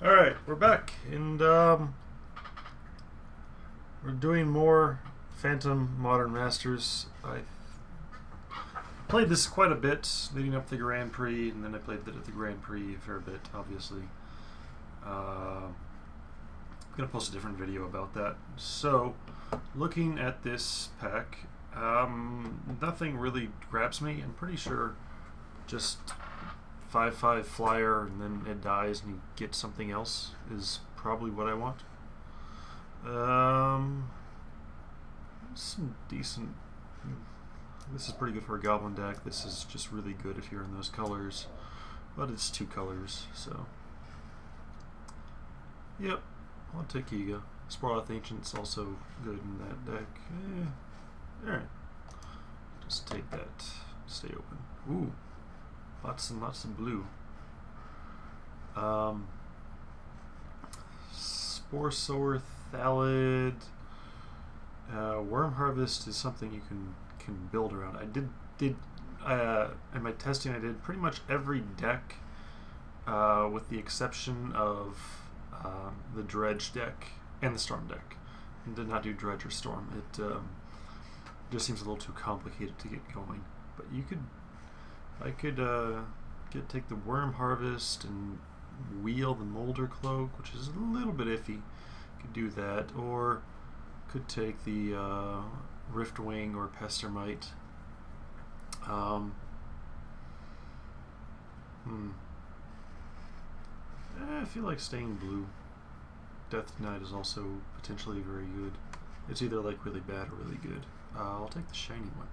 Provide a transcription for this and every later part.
Alright, we're back, and we're doing more Phantom Modern Masters. I played this quite a bit leading up to the Grand Prix, and then I played it at the Grand Prix a fair bit, obviously. I'm going to post a different video about that. So, looking at this pack, nothing really grabs me. I'm pretty sure just 5/5 flyer and then it dies and you get something else is probably what I want. Some decent. This is pretty good for a goblin deck. This is just really good if you're in those colors, but it's 2 colors, so yep, I'll take Giga. Sprawloth Ancient's also good in that deck. Alright, just take that. Stay open. Ooh. Lots and lots of blue. Spore Sower, Thallid, Worm Harvest is something you can build around. I did in my testing I did pretty much every deck with the exception of the Dredge deck and the Storm deck. I did not do Dredge or Storm. It just seems a little too complicated to get going. But you could. I could take the Worm Harvest and wheel the Molder Cloak, which is a little bit iffy. Could do that, or could take the Riftwing or Pestermite. I feel like staying blue. Death Knight is also potentially very good. It's either like really bad or really good. I'll take the shiny one.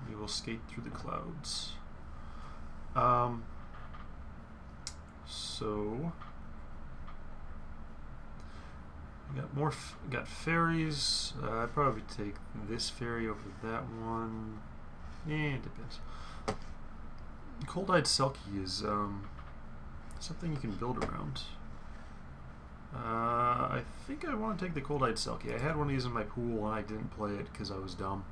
We will skate through the clouds. So we got more. Got fairies. I'd probably take this fairy over that one. Yeah, it depends. Cold-eyed Selkie is something you can build around. I think I want to take the Cold-eyed Selkie. I had one of these in my pool and I didn't play it because I was dumb.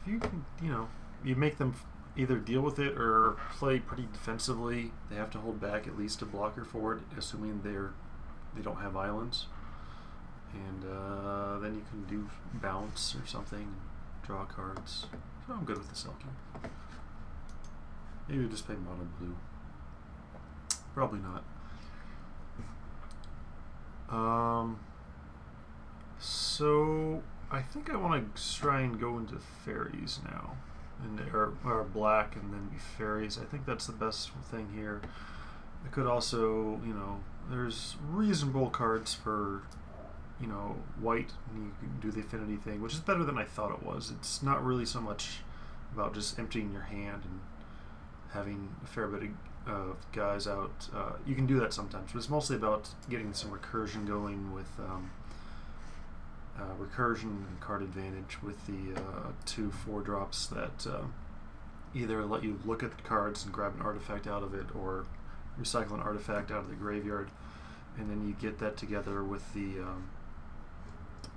If you can, you make them either deal with it or play pretty defensively. They have to hold back at least a blocker forward, assuming they don't have islands. And then you can do bounce or something, and draw cards. So I'm good with the Selkie. Maybe we'll just play mono blue. Probably not. So I think I want to try and go into fairies now, or black and then be fairies. I think that's the best thing here. I could also, there's reasonable cards for, white, and you can do the affinity thing, which is better than I thought it was. It's not really so much about just emptying your hand and having a fair bit of guys out. You can do that sometimes, but it's mostly about getting some recursion going with recursion and card advantage with the 2 4-drops that either let you look at the cards and grab an artifact out of it, or recycle an artifact out of the graveyard, and then you get that together with the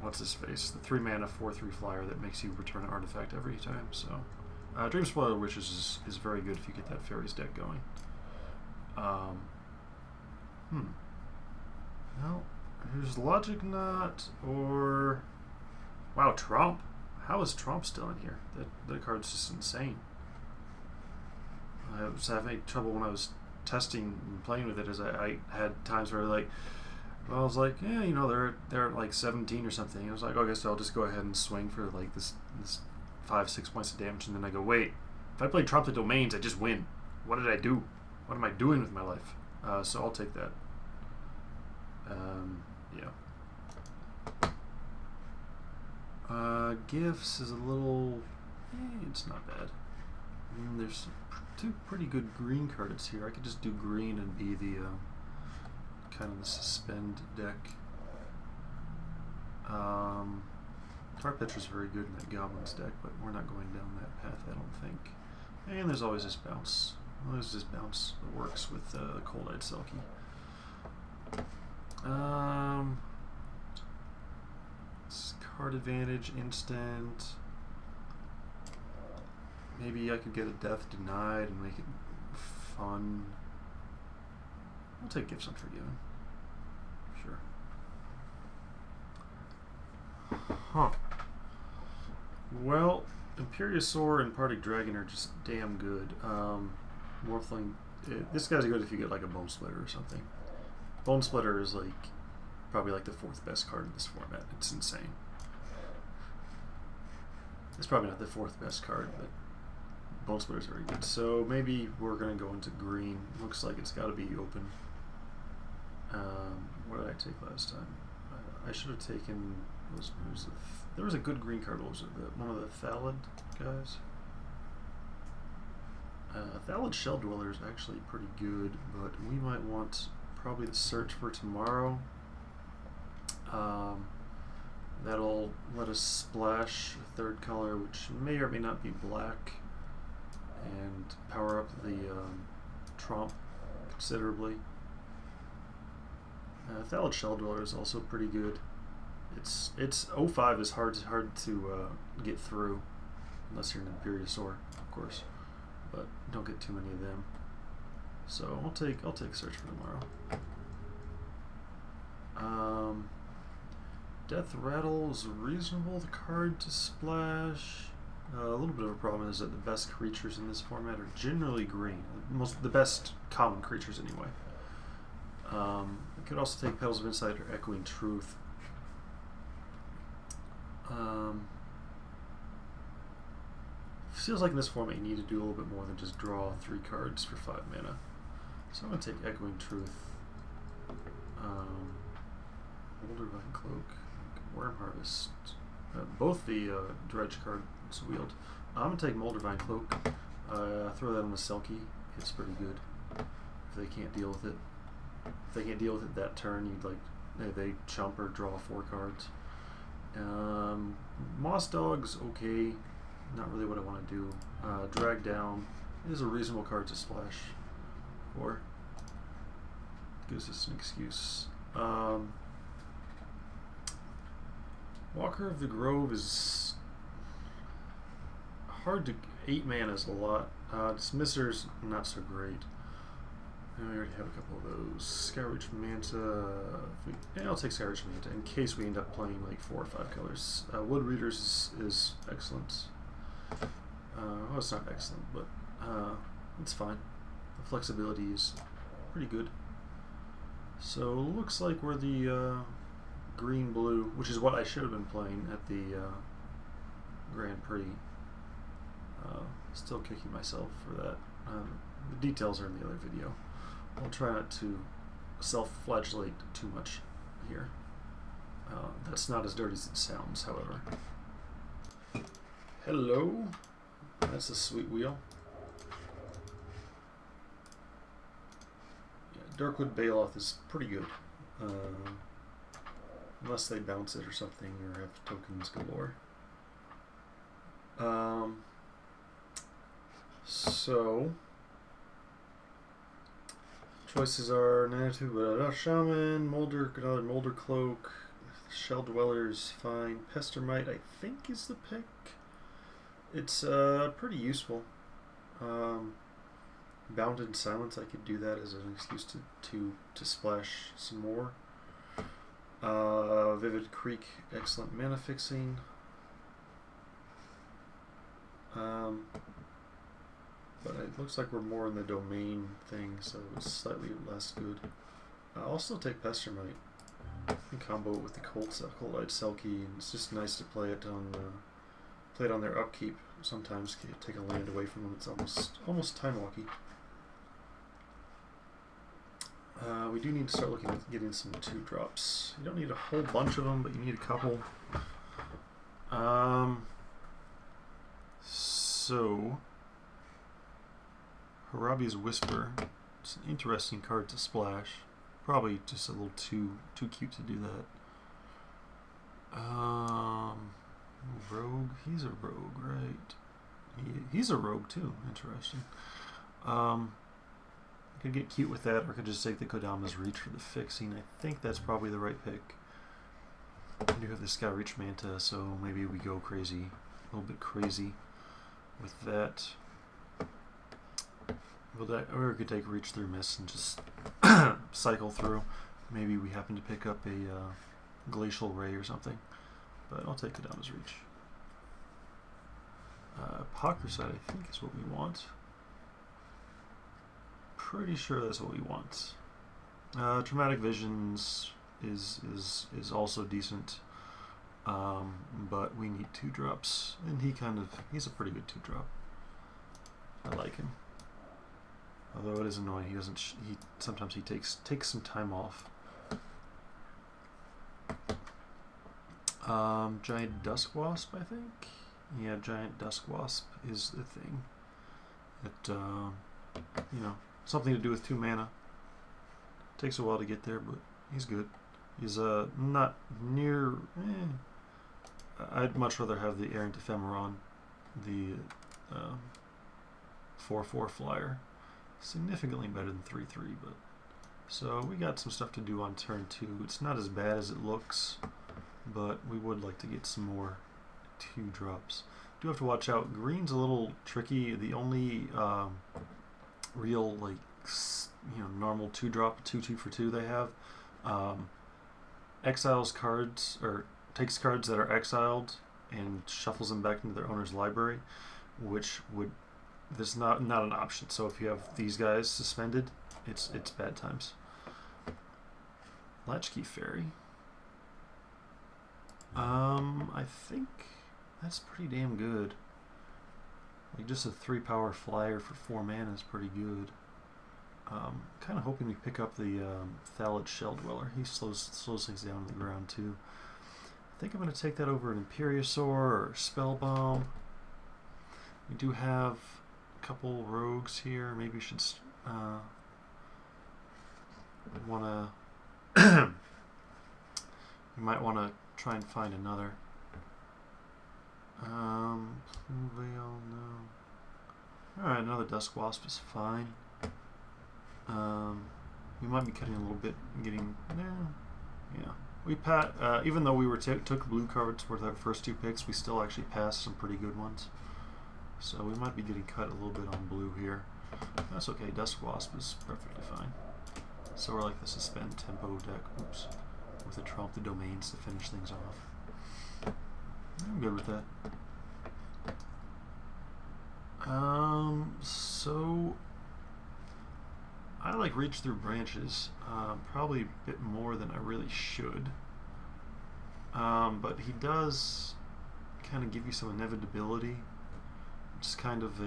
what's his face, the 3-mana 4/3 flyer that makes you return an artifact every time. So Dream Spoiler Wishes is very good if you get that fairies deck going. Well, there's Logic Knot, or wow, Trump. How is Trump still in here? That card's just insane. I was having trouble when I was testing and playing with it, as I had times where I was like, yeah, they're at like 17 or something. And I was like, oh, I guess I'll just go ahead and swing for like this 5-6 points of damage, and then I go, wait, if I play Trump the Domains, I just win. What did I do? What am I doing with my life? So I'll take that. Gifts is a little. It's not bad. There's 2 pretty good green cards here. I could just do green and be the kind of the suspend deck. Tar Pitcher's very good in that Goblins deck, but we're not going down that path, I don't think. And there's always this bounce. There's this bounce that works with Cold-eyed Selkie. Card advantage, instant. Maybe I could get a death denied and make it fun. I'll take Gifts Unforgiven. Sure. Huh. Well, Imperiosaur and Party Dragon are just damn good. Morphling. This guy's good if you get like a Bone Splitter or something. Bone Splitter is like probably like the 4th best card in this format. It's insane. It's probably not the 4th best card, but Bone Splitter is very good. So maybe we're gonna go into green. Looks like it's got to be open. What did I take last time? I should have taken. There was a good green card. What was it? One of the Thallid guys. Thallid Shell Dweller is actually pretty good, but we might want probably the Search for Tomorrow. That'll let us splash a 3rd color, which may or may not be black, and power up the Tromp considerably. Thallid Shell Dweller is also pretty good. It's 05 is hard to get through unless you're an Imperiosaur, of course, but don't get too many of them. So I'll take Search for Tomorrow. Death Rattle is reasonable. The card to splash. A little bit of a problem is that the best creatures in this format are generally green. The best common creatures anyway. I could also take Petals of Insight or Echoing Truth. Feels like in this format you need to do a little bit more than just draw 3 cards for 5 mana. So I'm going to take Echoing Truth, Moldervine Cloak, Worm Harvest. Both the Dredge cards wield. I'm going to take Moldervine Cloak, throw that on the Selkie. It's pretty good. If they can't deal with it. If they can't deal with it that turn, you'd like they chump or draw 4 cards. Moss Dog's okay. Not really what I want to do. Drag Down is a reasonable card to splash for. Gives us an excuse. Walker of the Grove is hard to. 8 mana is a lot. Dismisser's not so great. And we already have a couple of those. Skyreach Manta. I'll take Skyreach Manta in case we end up playing like 4 or 5 colors. Wood Readers is excellent. Well, it's not excellent, but it's fine. The flexibility is pretty good. So looks like we're the green-blue, which is what I should have been playing at the Grand Prix. Still kicking myself for that. The details are in the other video. I'll try not to self-flagellate too much here. That's not as dirty as it sounds, however. Hello. That's a sweet wheel. Yeah, Darkwood Baloth is pretty good. Unless they bounce it or something or have tokens galore. So choices are Nanatu, Shaman, another Molder Cloak, Shell Dweller's fine. Pestermite I think is the pick. It's pretty useful. Bound in Silence, I could do that as an excuse to splash some more. Vivid Creek, excellent mana fixing. But it looks like we're more in the domain thing, so it's slightly less good. I'll still take Pestermite and combo it with the Cold-Eyed Selkie, and it's just nice to play it on their upkeep. Sometimes take a land away from them. It's almost time walky. We do need to start looking at getting some 2-drops. You don't need a whole bunch of them, but you need a couple. So Harabi's Whisper. It's an interesting card to splash. Probably just a little too cute to do that. Rogue. He's a rogue, right? He's a rogue too. Interesting. I could get cute with that, or I could just take the Kodama's Reach for the fixing. I think that's probably the right pick. I do have the Skyreach Manta, so maybe we go crazy, a little bit crazy. with that. Or we could take Reach Through Mist and just cycle through. Maybe we happen to pick up a Glacial Ray or something. But I'll take Kodama's Reach. Pokercide, I think, is what we want. Pretty sure that's what we want. Traumatic Visions is also decent. But we need 2-drops. And he's a pretty good 2-drop. I like him. Although it is annoying, sometimes he takes some time off. Giant Dusk Wasp, I think. Yeah, Giant Dusk Wasp is the thing. That something to do with 2 mana. Takes a while to get there, but he's good. He's not near. I'd much rather have the Errant Ephemeron, the 4/4 flyer. Significantly better than 3/3, but so we got some stuff to do on turn 2. It's not as bad as it looks, but we would like to get some more 2-drops. Do have to watch out. Green's a little tricky. The only real normal 2-drop 2/2 for 2 they have exiles cards, or takes cards that are exiled and shuffles them back into their owner's library, which would. This is not an option. So if you have these guys suspended, it's bad times. Latchkey Fairy. I think that's pretty damn good. Like just a 3-power flyer for 4 mana is pretty good. Kind of hoping we pick up the Thallid Shell Dweller. He slows things down on the ground too. I think I'm going to take that over an Imperiosaur or Spellbomb. We do have couple rogues here. Maybe we should wanna we might want to try and find another. No. Alright, another Dusk Wasp is fine. We might be cutting a little bit and getting yeah. We even though we took blue cards with our first 2 picks, we still actually passed some pretty good ones. So we might be getting cut a little bit on blue here. That's okay, Dusk Wasp is perfectly fine. So we're like the suspend tempo deck, oops, with a Trump the Domains to finish things off. I'm good with that. So I like Reach Through Branches, probably a bit more than I really should. But he does kind of give you some inevitability. It's kind of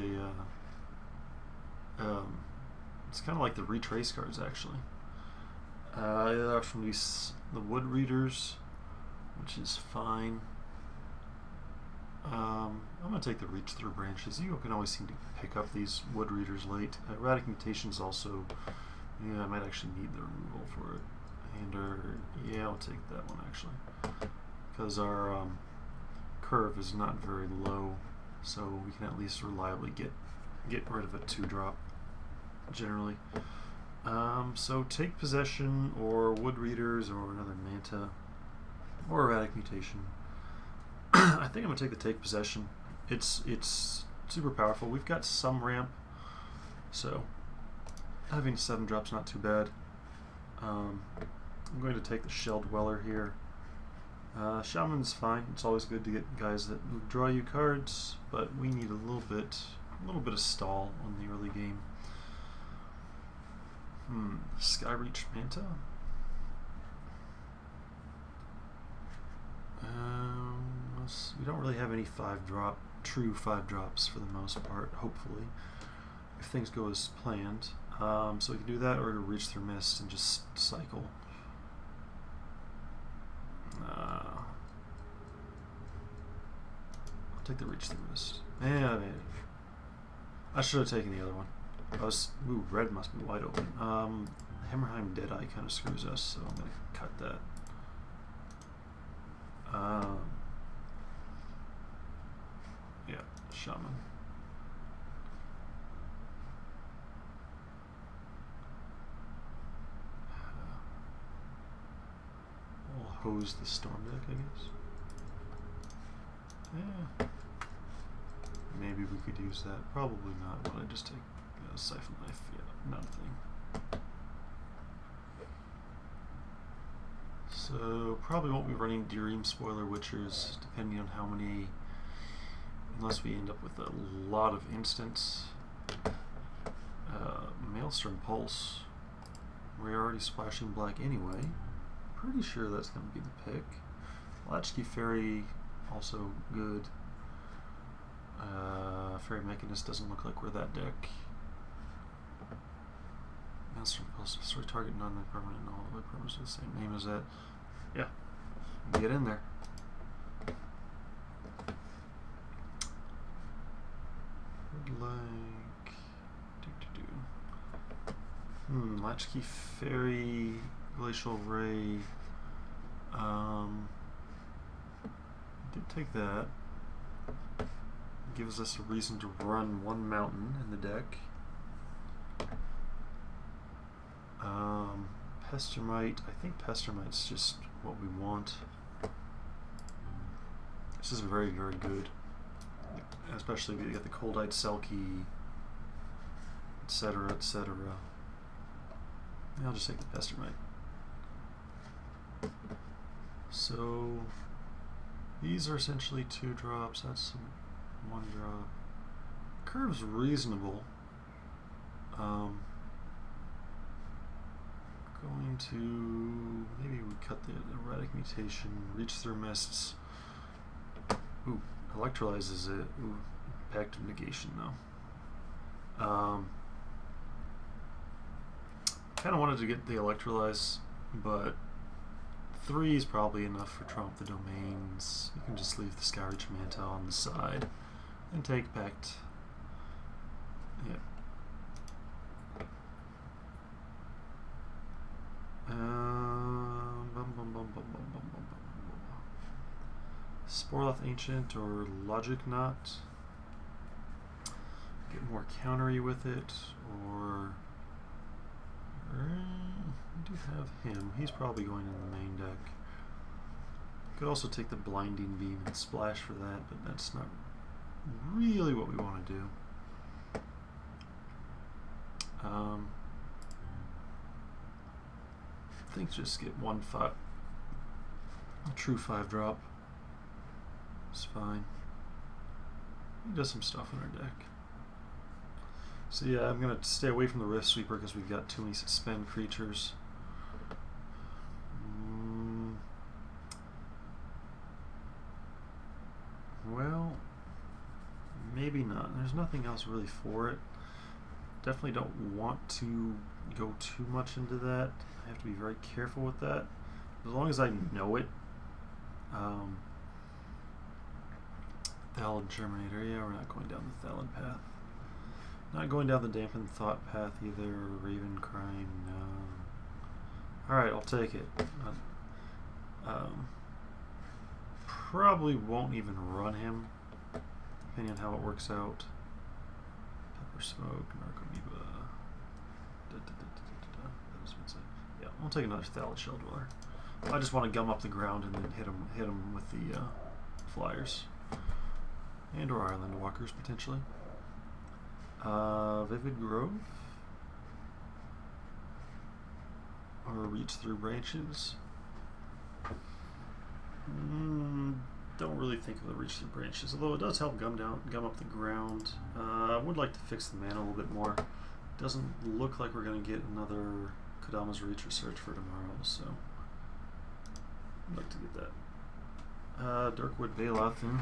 it's kind of like the retrace cards actually. There are from the Wood Readers, which is fine. I'm gonna take the Reach Through Branches. You can always seem to pick up these Wood Readers late. Erratic Mutations also, I might actually need the removal for it. Yeah, I'll take that one actually, because our curve is not very low. So we can at least reliably get rid of a 2-drop, generally. So take Possession, or Wood Readers, or another Manta, or Erratic Mutation. I think I'm gonna take the Take Possession. It's super powerful. We've got some ramp, so having 7-drop's not too bad. I'm going to take the Shell Dweller here. Shaman's fine. It's always good to get guys that draw you cards, but we need a little bit of stall on the early game. Skyreach Manta. We don't really have any true 5-drops for the most part. Hopefully, if things go as planned, so we can do that, or Reach Through Mist and just cycle. I'll take the Reach Through Mist. Yeah, I should have taken the other one. Ooh, red must be wide open. Hammerheim Deadeye kind of screws us, so I'm going to cut that. Yeah, Shaman. We'll hose the Storm deck, I guess. Yeah. maybe we could use that. Probably not. Would I just take a siphon knife? Yeah, not a thing. So probably won't be running Dream Spoiler Witchers, depending on how many, unless we end up with a lot of instants. Maelstrom Pulse. We're already splashing black anyway. Pretty sure that's going to be the pick. Latchkey Fairy, also good. Fairy Mechanist doesn't look like we're that deck. Maelstrom Pulse, destroy target non-permanent, and all the permanents are the same name as that. Yeah, get in there. Would like Latchkey Fairy, Glacial Ray. Did take that. Gives us a reason to run one mountain in the deck. Pestermite. I think Pestermite's just what we want. This is very, very good. Especially if you get the Cold-Eyed Selkie, etc., etc. I'll just take the Pestermite. So these are essentially 2 drops. That's 1 drop. Curve's reasonable. Going to maybe we cut the erratic mutation, reach through mists. Ooh, electrolyzes it. Ooh, Pact of Negation though. Kind of wanted to get the electrolyze, but 3 is probably enough for Trump the Domains. You can just leave the Skyreach Manta on the side and take Pact. Yeah. Sporloth Ancient or Logic Knot. Get more countery with it, or we do have him. He's probably going in the main deck. Could also take the Blinding Beam and splash for that, but that's not really what we want to do. I think just get 1 5, a true 5 drop. It's fine. He does some stuff in our deck. So yeah, I'm gonna stay away from the Rift Sweeper because we've got too many suspend creatures. Well, maybe not. There's nothing else really for it. Definitely don't want to go too much into that. I have to be very careful with that. As long as I know it. Thallid Germinator. Yeah, we're not going down the Thallid path. Not going down the Dampened Thought path either. Raven Crime, no. Alright, I'll take it. Probably won't even run him, depending on how it works out. Pepper Smoke, Narcomoeba. Yeah, I'll take another Thallid Shell Dweller. I just want to gum up the ground and then hit him with the flyers. And or Island Walkers, potentially. Vivid Grove. Or Reach Through Branches. Don't really think of the Reach Through Branches, although it does help gum up the ground. I would like to fix the mana a little bit more. Doesn't look like we're going to get another Kodama's Reach or Search for tomorrow, so I'd like to get that. Darkwood Veilothin.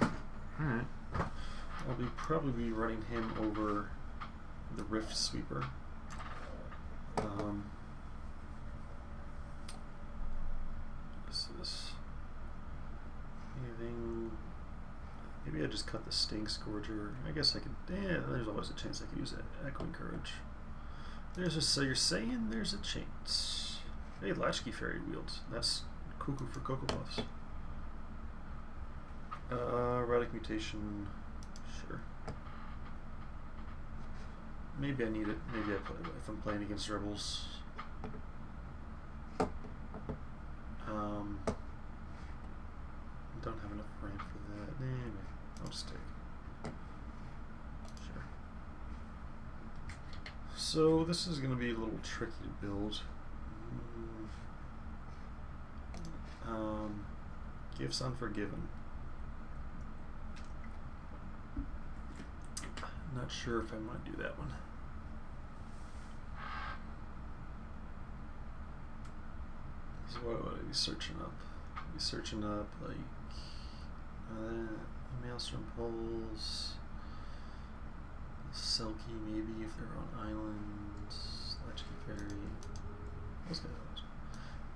Alright. I'll probably be running him over the Rift Sweeper. What's this? Anything? Maybe I just cut the Stink Scourger. I guess I could. Yeah, there's always a chance I could use that Echoing Courage. So you're saying there's a chance. Hey, Latchkey Fairy wields. That's cuckoo for Cocoa Puffs. Erratic Mutation. Sure. Maybe I need it. Maybe I play it if I'm playing against Rebels. Don't have enough ramp for that. Maybe I'll just take it. So this is going to be a little tricky to build. Gifts Unforgiven. Not sure if I might do that one. So what would I be searching up? I'd be searching up like Maelstrom Poles, Selkie maybe if they're on islands, Latchkey Ferry. Those guys.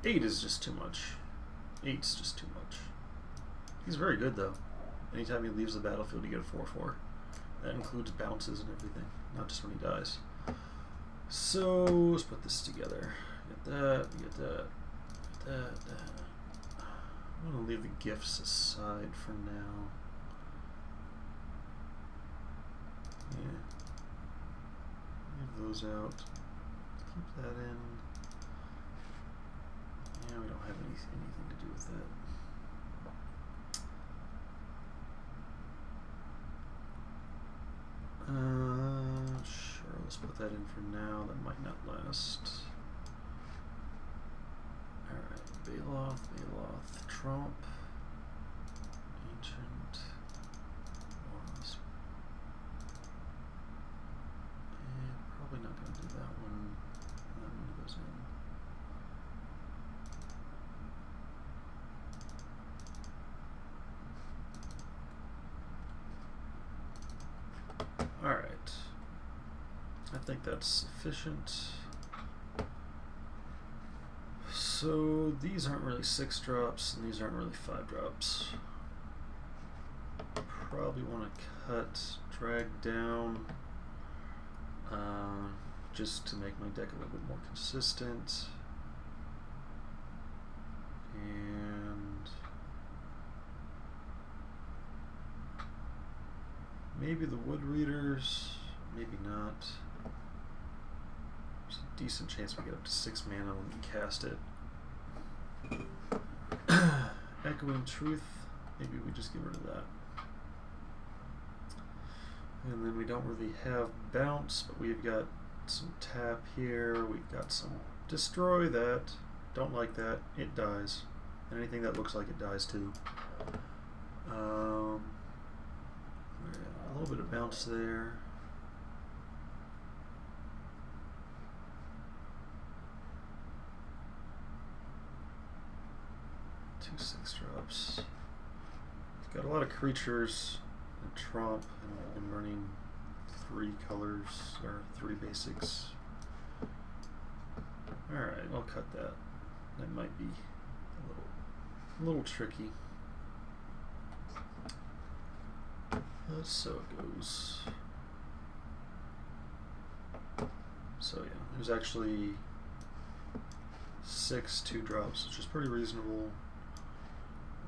8 is just too much. 8's just too much. He's very good though. Anytime he leaves the battlefield, you get a 4/4. That includes bounces and everything, not just when he dies. So let's put this together. Get that, get that, get that. I'm gonna leave the gifts aside for now. Yeah. Leave those out. Keep that in. Yeah, we don't have anything to do with that. Sure, let's put that in for now. That might not last. Alright, Baloth, Trump, Ancient, Wasp. And probably not going to do that one. That one goes in. Alright. I think that's sufficient. So these aren't really 6 drops and these aren't really 5 drops. Probably want to cut, drag down, just to make my deck a little bit more consistent. And maybe the Wood Readers, maybe not. There's a decent chance we get up to 6 mana when we cast it. Echoing Truth, maybe we just get rid of that. And then we don't really have bounce, but we've got some tap here, we've got some destroy that, don't like that, it dies. And anything that looks like it dies too. A little bit of bounce there. Two 6 drops. Got a lot of creatures and Trump and running 3 colors or 3 basics. Alright, I'll cut that. That might be a little tricky. So it goes. So yeah, there's actually 6 2 drops, which is pretty reasonable.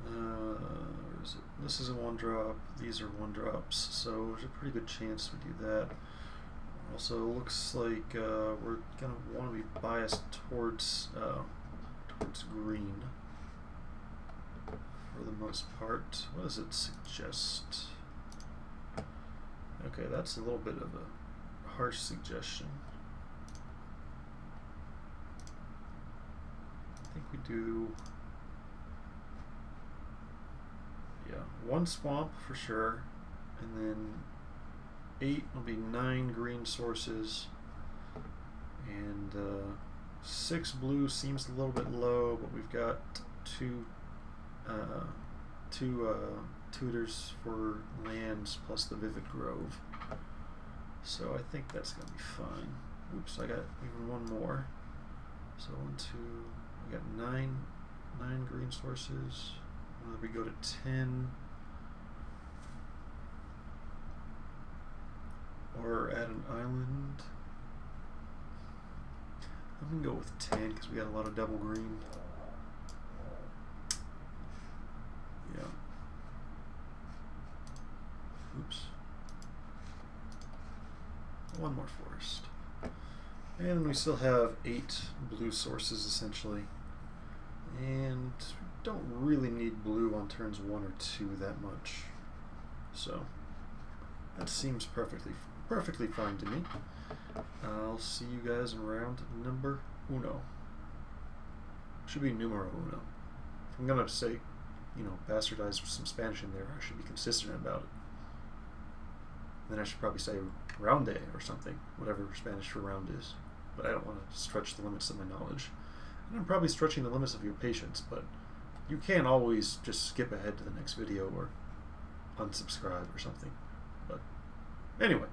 Where is it? This is a 1 drop, these are 1 drops, so there's a pretty good chance we do that. Also, looks like we're gonna want to be biased towards green for the most part. What does it suggest? Okay, that's a little bit of a harsh suggestion. I think we do, yeah, 1 swamp for sure, and then 8 will be 9 green sources, and 6 blue seems a little bit low, but we've got 2 tutors for lands plus the Vivid Grove, so I think that's gonna be fine. Oops, I got even 1 more. So 1, 2, we got 9 green sources. Whether we go to 10 or add an island. I'm gonna go with 10 because we got a lot of double green. Yeah. Oops. 1 more forest. And we still have 8 blue sources essentially. And don't really need blue on turns 1 or 2 that much. So that seems perfectly perfectly fine to me. I'll see you guys in round number uno. Should be numero uno. If I'm gonna say, bastardize some Spanish in there, I should be consistent about it. Then I should probably say rounde or something, whatever Spanish for round is. But I don't want to stretch the limits of my knowledge. And I'm probably stretching the limits of your patience, but you can always just skip ahead to the next video or unsubscribe or something. But anyway.